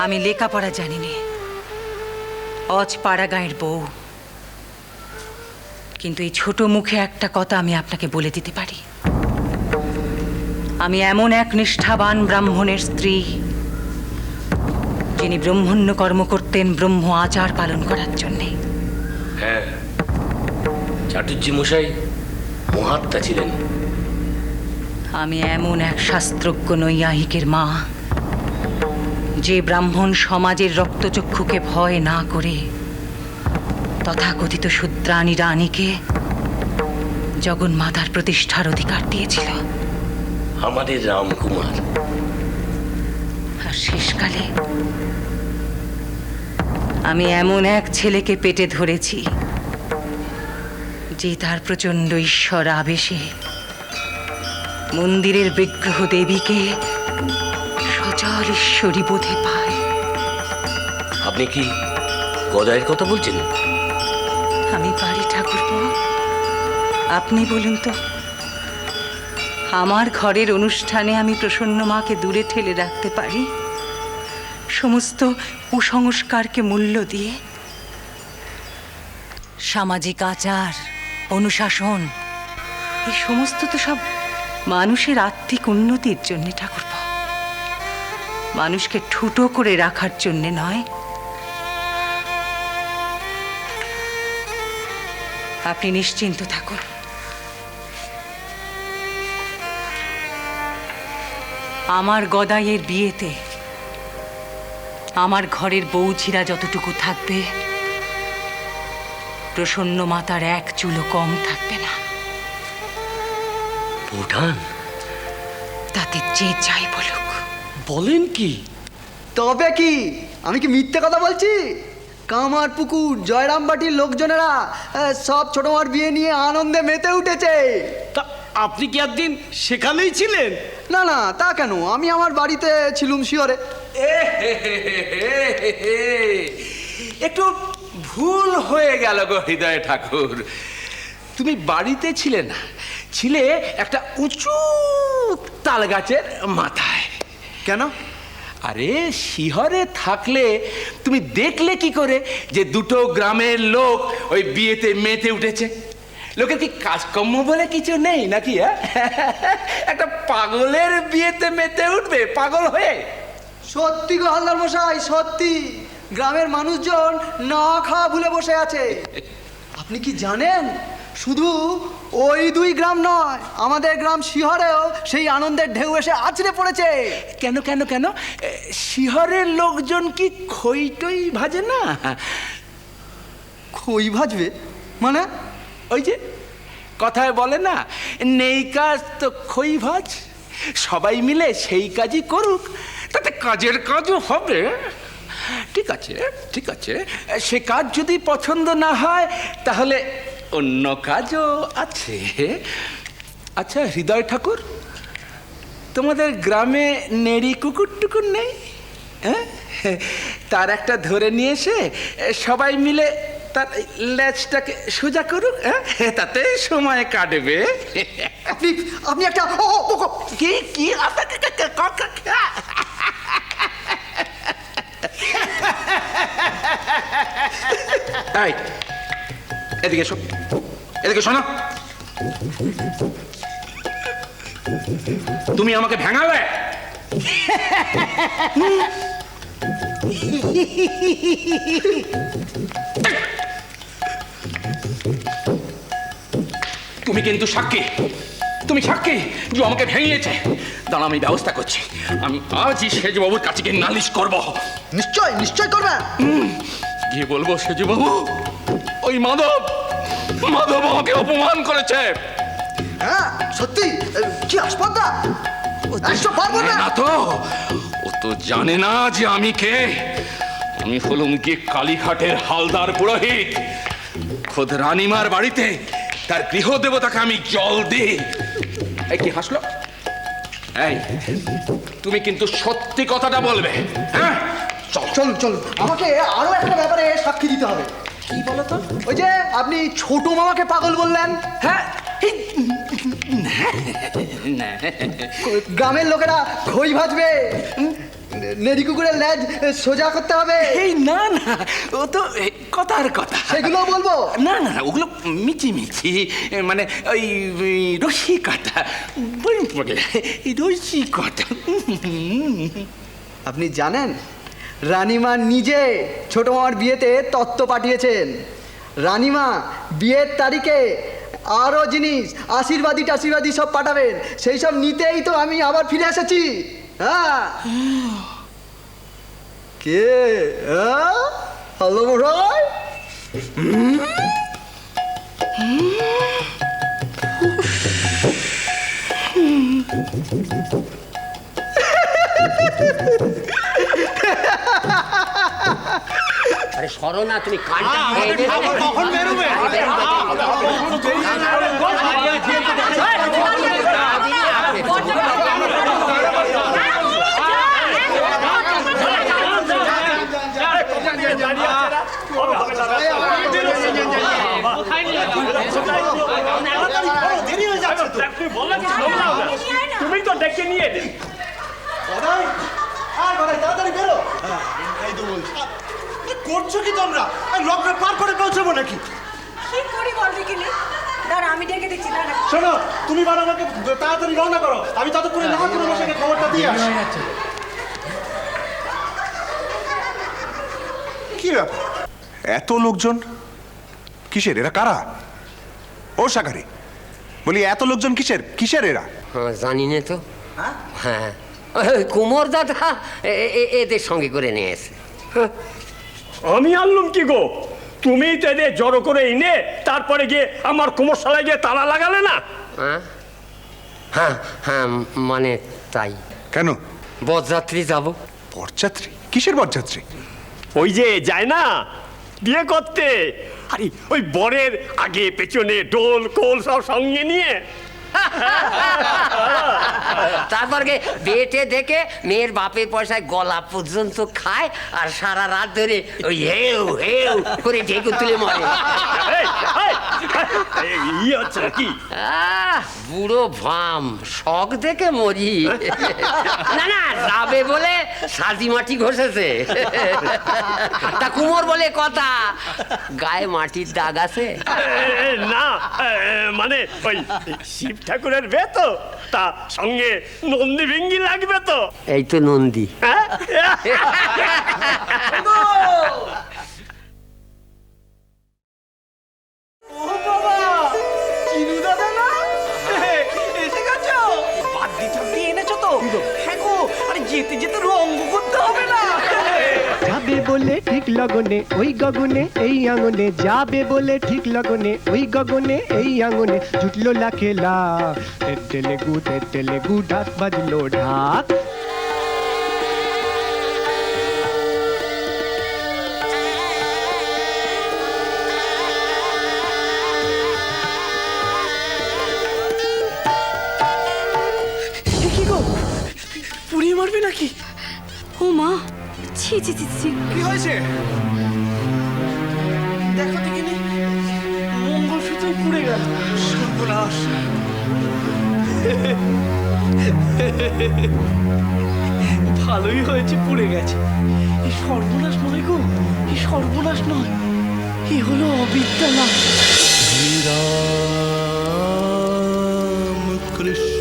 আমি লেখাপড়া জানি নে, অজ পাড়া গাঁয়ের বউ, কিন্তু এই ছোট মুখে একটা কথা আমি আপনাকে বলে দিতে পারি। আমি এমন এক নিষ্ঠাবান ব্রাহ্মণের স্ত্রী, যিনি ব্রহ্মণ্য কর্ম করতেন ব্রহ্ম আচার পালন করার জন্যে। হ্যাঁ, চাটুর্যি মশাই মহাত্মা ছিলেন। আমি এমন এক শাস্ত্রজ্ঞ নৈয়ায়িকের মা, যে ব্রাহ্মণ সমাজের রক্তচক্ষুকে ভয় না করে তথাকথিত শূদ্রাণী রানীকে জগন্মাতার প্রতিষ্ঠার অধিকার দিয়েছিল। আমাদের রামকুমার। আর শেষকালে আমি এমন এক ছেলেকে পেটে ধরেছি, যে তার প্রচণ্ড ঈশ্বর আবেশে মন্দিরের বিগ্রহ দেবীকে সচল ঈশ্বরী বোধে পায়। আপনি কি গদাইয়ের কথা বলছেন? আমি পারি ঠাকুরপো, আপনি বলুন তো, আমার ঘরের অনুষ্ঠানে আমি প্রসন্ন মাকে দূরে ঠেলে রাখতে পারি সমস্ত কুসংস্কারকে মূল্য দিয়ে? সামাজিক আচার, অনুশাসন, এই সমস্ত তো সব মানুষের আত্মিক উন্নতির জন্যে ঠাকুরপো, মানুষকে ঠুটো করে রাখার জন্যে নয়। আপনি নিশ্চিন্ত থাকুন, আমার গদাইয়ের বিয়েতে আমার ঘরের বউঝিরা যতটুকু থাকবে, প্রসন্ন মাতার এক চুলো কম থাকবে না। বোঠান, তাতে যে যাই বলুক। বলেন কি? তবে কি, আমি কি মিথ্যে কথা বলছি? কামারপুকুর জয়রামবাটির লোকজনেরা সব ছোট মার বিয়ে নিয়ে আনন্দে মেতে উঠেছে। তা আপনি কি একদিন সেখানেই ছিলেন? না না, তা কেন, আমি আমার বাড়িতে ছিলুম শিওরে। একটু ভুল হয়ে গেল গো হৃদয় ঠাকুর। তুমি বাড়িতে ছিলে না, ছিলে একটা উঁচু তাল গাছের মাথায়। কেন? আরে শিহরে থাকলে তুমি দেখলে কি করে যে দুটো গ্রামের লোক ওই বিয়েতে মেতে উঠেছে? লোকের কি কাজকর্ম বলে কিছু নেই নাকি? একটা পাগলের বিয়েতে মেতে উঠবে পাগল হয়ে? সত্যি গো হালদার মশাই, সত্যি গ্রামের মানুষজন না খাওয়া ভুলে বসে আছে। আপনি কি জানেন, শুধু ওই দুই গ্রাম নয়, আমাদের গ্রাম শিহরেও সেই আনন্দের ঢেউ এসে আছড়ে পড়েছে। কেন কেন কেন? শিহরের লোকজন কি খই টই ভাজে না? খই ভাজবে মানে? ওই যে কথায় বলে না, নেই কাজ তো খই ভাজ। সবাই মিলে সেই কাজই করুক, তাতে কাজের কাজও হবে। ঠিক আছে ঠিক আছে, সে কাজ যদি পছন্দ না হয় তাহলে অন্য কাজও আছে। আচ্ছা হৃদয় ঠাকুর, তোমাদের গ্রামে নেড়ি কুকুর টুকুর নেই? হ্যাঁ, তার একটা ধরে নিয়ে এসে সবাই মিলে তার লেজটাকে সোজা করুক, তাতে সময় কাটবে। আপনি আপনি একটা কি কি এই, এদিকে এসো, এদিকে শোনো। তুমি আমাকে ভেঙালে। তুমি কিন্তু সাক্ষী, তুমি সাক্ষী যে আমাকে ভেঙিয়েছে। দাঁড়া, আমি ব্যবস্থা করছি। আমি আজই সেজবাবুর কাছে গিয়ে নালিশ করব। নিশ্চয় নিশ্চয় করবেন। গিয়ে বলবো, সেজবাবু, ওই মাধব মাধব আমাকে অপমান করেছে। হ্যাঁ সত্যি, কি আসপদ্দা, পারবো না। না তো, ও তো জানে না যে আমি কে। আমি হলুম গিয়ে কালীঘাটের হালদার পুরোহিত। খোদ রানীমার বাড়িতে তার গৃহ দেবতাকে আমি জল দিই। এই কি হাসলো? এই, তুমি কিন্তু সত্যি কথাটা বলবে। হ্যাঁ, চল চল চল, আমাকে আরো একটা ব্যাপারে সাক্ষী দিতে হবে। কি বলো তো? ওই যে আপনি ছোট মামাকে পাগল বললেন, হ্যাঁ, গ্রামের লোকেরা খই ভাজবে, নেড়ি কুকুরের লেজ সোজা করতে হবে, এই না না, ও তো কথার কথা। সেগুলো বলবো? না না, ওগুলো মিচি মিচি, মানে ওই রসিকতা, এই রসিকতা। আপনি জানেন রানীমা নিজে ছোট মামার বিয়েতে তত্ত্ব পাঠিয়েছেন। রানীমা বিয়ের তারিখে আরও জিনিস আশীর্বাদী সব পাঠাবেন, সেই সব নিতেই তো আমি আবার ফিরে এসেছি। হ্যাঁ, কে হ্যালো মশাই? আরে সরো না, তুমি কানটা খেয়ে নেবে। কখন বেরোবে? তুমি তো ডেকে নিয়ে এলে। তাড়াতাড়ি বেরো। এই তো বলছি, করছো কি তোমরা? লকটা পার করে পৌঁছাবো নাকি? কি করি বল দেখিনি? দাঁড়া আমি ডেকে দেখছি, দাঁড়া। শোনো, তুমি বারো আমাকে তাড়াতাড়ি রওনা করো, আমি ততক্ষণে না করে মশাইকে খবরটা দিয়ে আসি। কি ব্যাপার, এত লোকজন কিসের? এরা কারা? ও সাকারি, বলি এত লোকজন কিসের কিসের এরা? হ্যাঁ, জানি না তো। হ্যাঁ, ওই কুমোর দাদা এদের সঙ্গে করে নিয়ে এসে। আমি আনলুম কি গো? তুমি তো এদের জড়ো করে এনে তারপরে গিয়ে আমার কুমোরশালায় গিয়ে তালা লাগালে না? হ্যাঁ হ্যাঁ হ্যাঁ, মানে তাই। কেন? বরযাত্রী যাব। বরযাত্রী? কিসের বরযাত্রী? ওই যে যায় না বিয়ে করতে, আরে ওই বরের আগে পেছনে ডোল কোল সব সঙ্গে নিয়ে তারপরে বেটে দেখে মেয়ের বাপের পয়সায় গলা পর্যন্ত খায় আর সারা রাত ধরে ওই হেউ হেউ করে ঢেকে তুলে মরে। ই হচ্ছে কি বুড়ো ভাম, শখ দেখে মরি। না না, যাবে বলে সাজি মাটি ঘষেছে। তা কুমোর বলে কথা, গায়ে মাটির দাগ আছে? না, মানে ওই শিব ঠাকুরের বে তো, তা সঙ্গে নন্দী ভিঙ্গি লাগবে তো। এই তো নন্দী। হ্যাঁ? যাবে বলে ঠিক লগনে ওই গগনে এই আঙনে, যাবে বলে ঠিক লগনে ওই গগনে এই আঙনে, জুটলো লাখেলা তেলেগু ঢাক বাজলো ঢাক। কি গো, পুড়িয়ে মারবে নাকি? ও মা, ছি ছি ছি ছি। কি হয়েছে? দেখো দেখিনি, মঙ্গলসূত্রই পুড়ে গেল। সর্বনাশ! ভালোই হয়েছে পুড়ে গেছে। এই সর্বনাশ নয় গো, এই সর্বনাশ নয়, এ হলো অবিদ্যা না। শ্রীরাম কৃষ্ণ